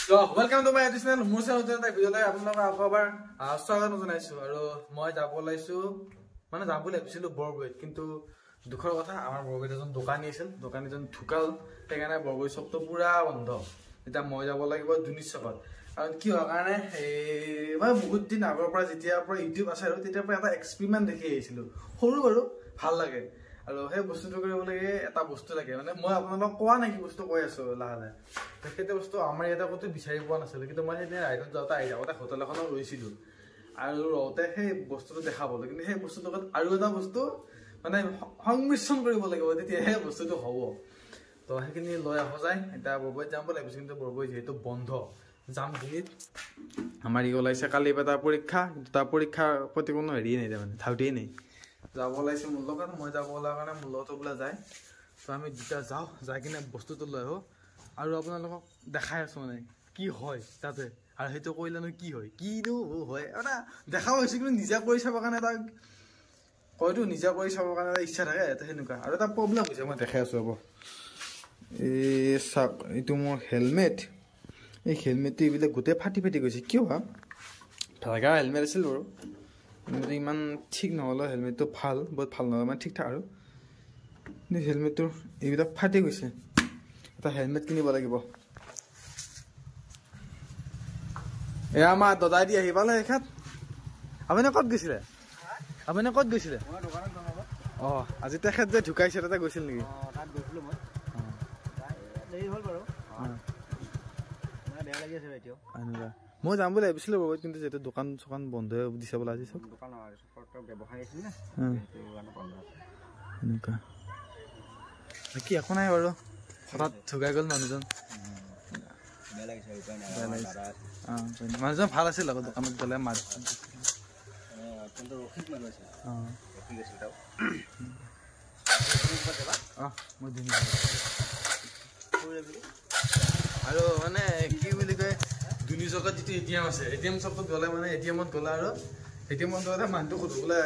So, welcome to my channel. মোৰ চেনেলত এটা ভিডিঅ'লৈ আপোনালোকক আকৌ এবাৰ স্বাগত জনাইছো আৰু মই যাব লাইছো মানে যাব লাগিছিল বৰগুইত কিন্তু দুখৰ কথা আমাৰ বৰগুইত এজন দোকানী আছিল দোকানীজন ঢুকাল সেইকাৰণে বৰগুইত সবটো পুৰা বন্ধ এটা মই যাব লাগিব জুনিছ চকত আৰু কি হোৱাৰ কাৰণে মই বহুত দিন আগৰ পৰা যেতিয়া পৰা ইউটিউব আছে আৰু তেতিয়া পৰা এটা এক্সপেৰিমেন্ট দেখি আহিছিলো সৰু বাৰু ভাল লাগে আৰু সেই বস্তুটো কৰিব লাগে এটা বস্তু লাগে মানে মই আপোনালোকক কোৱা নাই কি বস্তু কৈ আছো লাহে সেইটো বস্তু আমাৰ এটা কত বিচাৰি পোৱা নাছিল কিন্তু মই সেই ৰাইডত যাওঁতে আহি যাওঁতে হোটেল এখনত ৰৈছিলো আৰু ৰওঁতে সেই বস্তুটো দেখা পালো কিন্তু সেই বস্তুটো আৰু এটা বস্তু মানে সংমিশ্ৰণ কৰিব লাগিব তেতিয়াহে বস্তুটো হ'ব তো সেইখিনি লৈ আহ যায় এটা বৰবৈত যাম বুলি ভাবিছো কিন্তু বৰবৈত যেহেতু বন্ধ যাম দিনিত আমাৰ ই ওলাইছে কালি এটা পৰীক্ষা তাৰ পৰীক্ষাৰ প্ৰতি কোনো হেৰি নাই মানে ধাউতেই নাই যাব ওলাইছে মোৰ লগত মই যাব ওলাৰ কাৰণে মোৰ লগতো বোলা যায় তো আমি দুটা যাওঁ যাই কিনে বস্তুটো লৈ আহোঁ আৰু আপোনালোকক দেখাই আছো মানে কি হয় তাতে আৰু সেইটো কৰিলেনো কি হয় কিনো হয় মানে দেখা হৈছে কিন্তু নিজা কৰি চাবৰ কাৰণে এটা হয়তো নিজা কৰি চাবৰ কাৰণে এটা ইচ্ছা থাকে এটা সেনেকুৱা আৰু এটা প্ৰব্লেম হৈছে মই দেখাই আছো ৰ'ব এই চাওক এইটো মোৰ হেলমেট এই হেলমেটটো এইবিলাক গোটেই ফাটি ফাটি গৈছে কিয় হা ভাগা হেলমেট আছিল বাৰু কিন্তু ইমান ঠিক নহ'লে হেলমেটটো ভাল বহুত ভাল নহয় মানে ঠিক ঠাক আৰু হেলমেটটোৰ এইবিলাক ফাটি গৈছে এটা হেলমেট কিনিব লাগিব এয়া আমাৰ দাদাই দি আহি পালে এখাত আপুনি ক'ত গৈছিলে আপুনি ক'ত গৈছিলে অঁ আজি তেখেত যে ঢুকাইছে তাতে গৈছিল নেকি তাত গৈছিলোঁ মই দেৰি হ'ল বাৰু বেয়া লাগি আছে এতিয়াও এনেকুৱা মই যাম বুলি ভাবিছিলোঁ বাৰু কিন্তু যিহেতু দোকান চোকান বন্ধ দিছে বোলে আজি চব দোকান ব্যৱসায় আছিল নে এনেকুৱা বাকী একো নাই বাৰু হঠাৎ ঢুকাই গ'ল মানুহজন বেয়া লাগিছে উপায় নাই মানুহজন ভাল আছিল আকৌ দোকানত গ'লে মাত অত্যন্ত ৰসিক মানুহ আছিল ৰসিক আছিল তেওঁ মই দিম আৰু মানে কি বুলি কয় দুনি চকত যিটো এটিএম আছে এটিএম চকত গ'লে মানে এটিএমত গ'লে আৰু এটিএমত গ'লে মানুহটো সোধো বোলে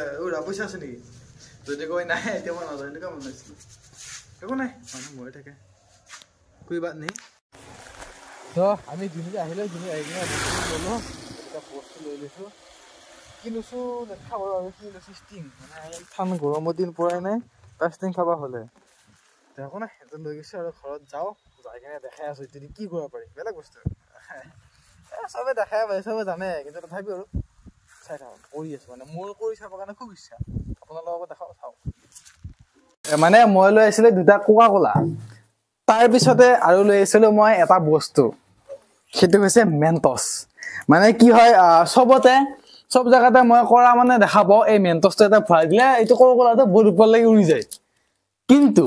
পইচা আছে নেকি যদি কয় নাই এটিএমত নাযায় এনেকুৱা মন নাছিল একো নাই মানুহ মৰি থাকে কোই বাত নেই তো আমি দুনিত আহিলোঁ দুনি আহি কিনে ল'লোঁ এটা বস্তু লৈ লৈছোঁ কি লৈছোঁ দেখা বাৰু আৰু কি লৈছোঁ ষ্টিং মানে ঠান গৰমৰ দিন পৰাই নাই তাৰ ষ্টিং খাব হ'লে একো নাই সেইটো লৈ গৈছোঁ আৰু ঘৰত যাওঁ যাই কিনে দেখাই আছোঁ এতিয়া কি কৰিব পাৰি বেলেগ বস্তু চবে দেখাই পায় চবে জানে কিন্তু তথাপিও আৰু চাই থাকক কৰি আছোঁ মানে মোৰ কৰি চাবৰ কাৰণে খুব ইচ্ছা আপোনালোকক দেখাওঁ চাওঁ মানে মই লৈ আহিছিলোঁ দুটা কোকা কোলা তাৰপিছতে আৰু লৈ আহিছিলোঁ মই এটা বস্তু সেইটো হৈছে মেণ্টছ মানে কি হয় চবতে চব জেগাতে মই কৰা মানে দেখা পাওঁ এই মেণ্টছটো এটা ভৰাই দিলে এইটো কোকা কোলাটো বহুত ওপৰলৈকে উৰি যায় কিন্তু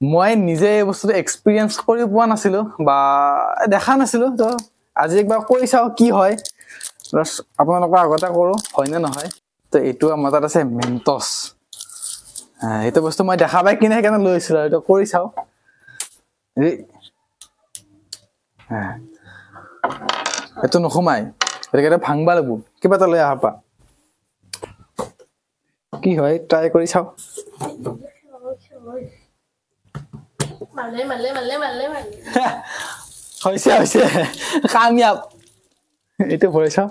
মই নিজে এই বস্তুটো এক্সপিৰিয়েঞ্চ কৰি পোৱা নাছিলোঁ বা দেখা নাছিলোঁ তো আজি একবাৰ কৰি চাওঁ কি হয় আপোনালোকৰ আগতে কৰোঁ হয়নে নহয় তো এইটো আমাৰ তাত আছে মেণ্টছ এইটো বস্তু মই দেখা পাই কিনে সেইকাৰণে লৈ আহিছিলোঁ এইটো কৰি চাওঁ এইটো নোসোমাই গতিকে ভাঙবা লাগিব কিবা এটা লৈ আহা পা কি হয় ট্ৰাই কৰি চাওঁ হৈছে হৈছে কামিয়াব এইটো ভৰাই চাওঁ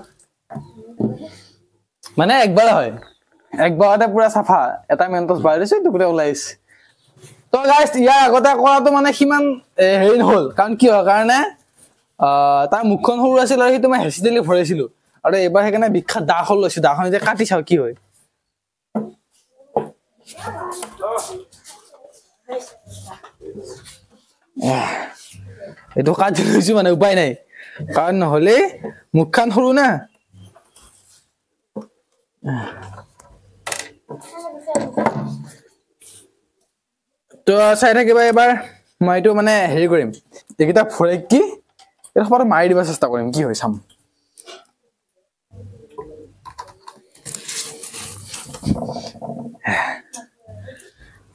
মানে একবাৰ হয় একবাৰতে পুৰা চাফা এটা মেণ্টছ ভৰাই দিছোঁ এইটো গোটেই ওলাই আহিছে তো গাইজ ইয়াৰ আগতে কৰাটো মানে সিমান হেৰি নহ'ল কাৰণ কি হয় কাৰণে তাৰ মুখখন সৰু আছিল আৰু সেইটো মই হেঁচি দিলে ভৰাইছিলোঁ আৰু এইবাৰ সেইকাৰণে বিখ্যাত দাখন লৈছোঁ দাখন এতিয়া কাটি চাওঁ কি হয় এইটো কাটি লৈছোঁ মানে উপায় নাই কাৰণ নহ'লে মুখখন সৰু না তো চাই থাকিবা এবাৰ মই এইটো মানে হেৰি কৰিম এইকেইটা ভৰাই কি এটা সদায় মাৰি দিব চেষ্টা কৰিম কি হয় চাম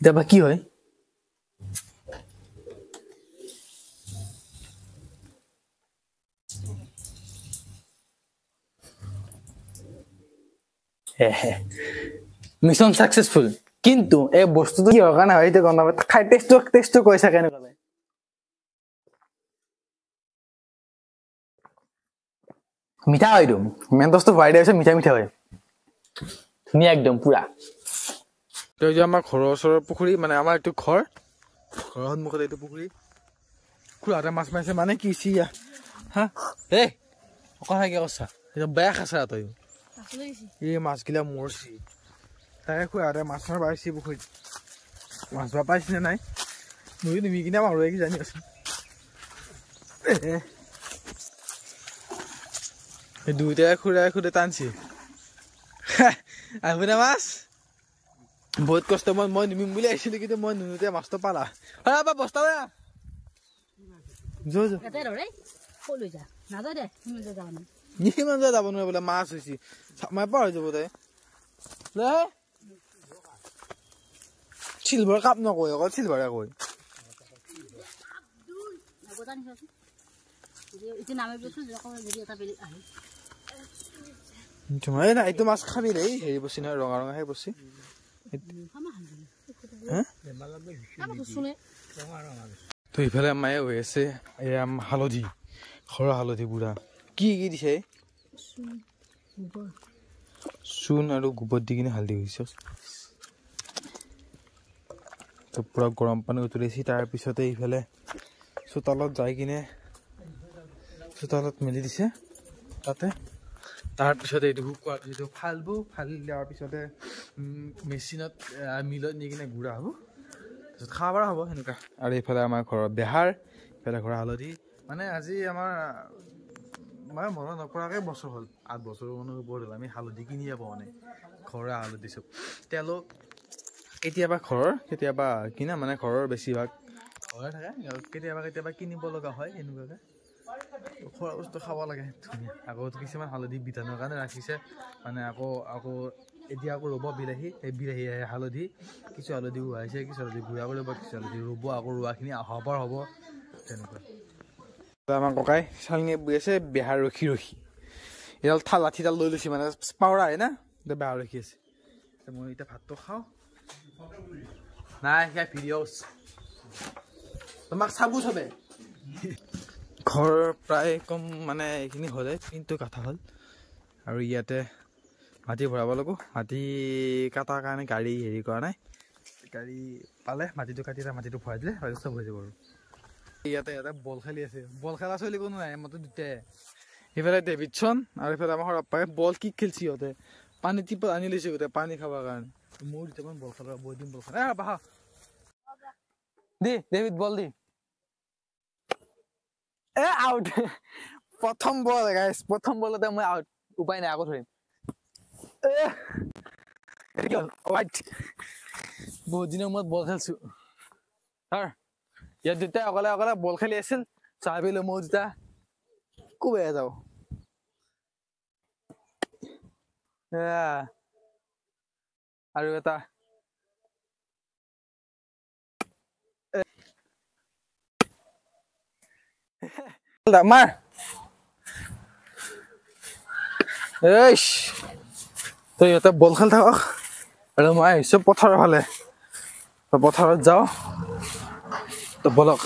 এতিয়া বা কি হয় মিছন সাকসেসফুল কিন্তু এই বস্তুটো কি হয় কাৰণে হয় সেইটো গম নাপায় খাই টেষ্টটো কৈছা কেনেকুৱা মিঠা হয় একদম মেণ্টছটো ভৰাই দিয়া পিছত মিঠা মিঠা হয় ধুনীয়া একদম পুৰা তো এই যে আমাৰ ঘৰৰ ওচৰৰ পুখুৰী মানে আমাৰ এইটো ঘৰৰ সন্মুখত এইটো পুখুৰী খুৰাহঁতে মাছ মাৰিছে মানে কি চিয়া হা এই কথা কি কৈছা বেয়া খাইছা তই এই মাছগিলা মৰছি তাকে খুৰাহঁতে মাছ মাৰিব আহিছে পুখুৰীত মাছ ধৰা পাইছেনে নাই মই নিমি কিনে মাৰোৱে কি জানি আছো এই দুইটাই খুৰাই টানছি আহিবনে মাছ বহুত কষ্ট মই নিমিম বুলি আহিছিলো কিন্তু মই নিমিতে মাছটো পালা বস্তা যাব নোৱাৰে বোলে মাছ হৈছে মই পাৰ হৈ যাব তাই চিলভাৰ কাপ নকয় অকল চিলভাৰে কয় এইটো মাছ খাবি দেই হেৰি বস্তু নহয় ৰঙা ৰঙা সেই বস্তু তো ইফালে মায়ে হৈ আছে এয়া হালধি ঘৰৰ হালধি বুঢ়া কি কি দিছে চূণ আৰু গোবৰ দি কিনে হালধি হৈছে তো পুৰা গৰম পানী উতলিছে তাৰপিছতে ইফালে চোতালত যাই কিনে চোতালত মেলি দিছে তাতে তাৰপিছতে এইটো শুকোৱাৰ পিছত ফালবো ফালি দিয়াৰ পিছতে মেচিনত মিলত নি কিনে গুড়া হ'ব তাৰপিছত খাব পৰা হ'ব সেনেকুৱা আৰু এইফালে আমাৰ ঘৰৰ বেহাৰ ইফালে ঘৰৰ হালধি মানে আজি আমাৰ মানে মনত নপৰাকৈ বছৰ হ'ল 8 বছৰ মানৰ ওপৰত হ'ল আমি হালধি কিনিয়ে পোৱা নাই ঘৰৰ হালধি চব তেলো কেতিয়াবা ঘৰৰ কেতিয়াবা কিনা মানে ঘৰৰ বেছিভাগ ঘৰে থাকে কেতিয়াবা কিনিব লগা হয় এনেকুৱাকৈ খোৱা বস্তু খাব লাগে ধুনীয়া আকৌ কিছুমান হালধি বিধানৰ কাৰণে ৰাখিছে মানে আকৌ এতিয়া আকৌ ৰুব বিলাহী সেই বিলাহী হালধি কিছু হালধি উহাইছে কিছু হালধি গুড়া কৰিব কিছু হালধি ৰুব আকৌ ৰোৱাখিনি অহাবাৰ হ'ব তেনেকুৱা আমাৰ ককাই চালঙি বৈ আছে বেহাৰ ৰখি এডাল লাঠিডাল লৈ লৈছে মানে পাৱৰা আহে না বেহাৰ ৰখি আছে মই এতিয়া ভাতটো খাওঁ নাই সেয়া ভিডিঅ' তোমাক চাব চবে ঘৰ প্ৰায় কম মানে এইখিনি হ'লে কিন্তু কাটা হ'ল আৰু ইয়াতে মাটি ভৰাব লাগিব মাটি কাটাৰ কাৰণে গাড়ী হেৰি কৰা নাই গাড়ী পালে মাটিটো কাটি মাটিটো ভৰাই দিলে চব হৈ যাব আৰু ইয়াতে বল খেলি আছে বল খেলা চলি কোনো নাই মতে দুটাই ইফালে ডেভিডছন আৰু ইফালে আমাৰ সৰপাই বল কিক খেলছি সিহঁতে পানী টিপত আনি লৈছে গোটেই পানী খাবৰ কাৰণে মোৰ দুটামান বল খেলা বহুত দিন বল খেলা বাহা দি ডেভিড বল দি আউট প্ৰথম বল গাইছ প্ৰথম বলতে মই আউট উপায় নাই আকৌ ধৰিম বহুত দিনৰ মূৰত বল খেলছো ইয়াত দুটাই অকলে অকলে বল খেলি আছিল চাবিলো মই দুটা কোবাই যাওঁ আৰু এটা মাৰ তই ইহঁতে বল খেল থাকক আৰু মই আহিছো পথাৰৰ ফালে পথাৰত যাওঁ তো বলক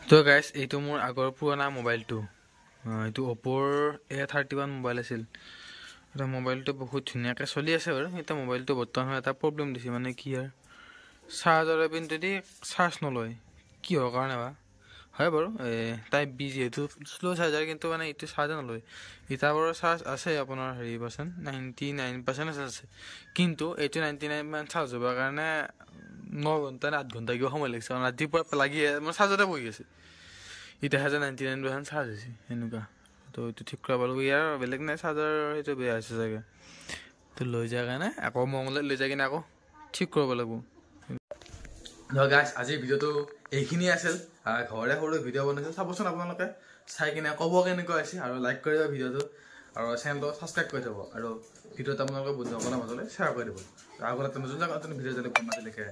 তো গাইছ এইটো মোৰ আগৰ পুৰণা মোবাইলটো এইটো অপ'ৰ A31 মোবাইল আছিল এটা মোবাইলটো বহুত ধুনীয়াকৈ চলি আছে বাৰু এতিয়া মোবাইলটো বৰ্তমান এটা প্ৰব্লেম দিছে মানে কি আৰু চাৰ্জাৰৰ পিনটো দি চাৰ্জ নলয় কি হোৱাৰ কাৰণে বা হয় বাৰু টাইপ বি যিহেতু শ্ল' চাৰ্জাৰ কিন্তু মানে এইটো চাৰ্জাৰ নলয় এতিয়া বাৰু চাৰ্জ আছে আপোনাৰ হেৰি পাৰ্চেণ্ট 99% আছে কিন্তু 99% চাৰ্জ হ'বৰ কাৰণে 9 ঘণ্টা নে 8 ঘণ্টা কিবা সময় লাগিছে কাৰণ ৰাতিপুৱা লাগি মই চাৰ্জতে বহি আছে এতিয়া 99% চাৰ্জ হৈছে সেনেকুৱা তো এইটো ঠিক কৰাব লাগিব ইয়াৰ বেলেগ নাই চাৰ্জাৰ সেইটো বেয়া হৈছে চাগে তো লৈ যায় কাৰণে আকৌ মংগললৈ লৈ যায় কিনে আকৌ ঠিক কৰিব লাগিব গাইছ আজিৰ ভিডিঅ'টো এইখিনিয়ে আছিল ঘৰতে সৰু ভিডিঅ' বনাইছিল চাবচোন আপোনালোকে চাই কিনে ক'ব কেনেকুৱা হৈছে আৰু লাইক কৰি দিব ভিডিঅ'টো আৰু চেনেলটো ছাবস্ক্ৰাইব কৰি থ'ব আৰু ভিডিঅ'টো আপোনালোকে বন্ধুসকলৰ মাজলৈ শ্বেয়াৰ কৰি দিব আগতে নতুন ভিডিঅ' যেনে মাতিলেকে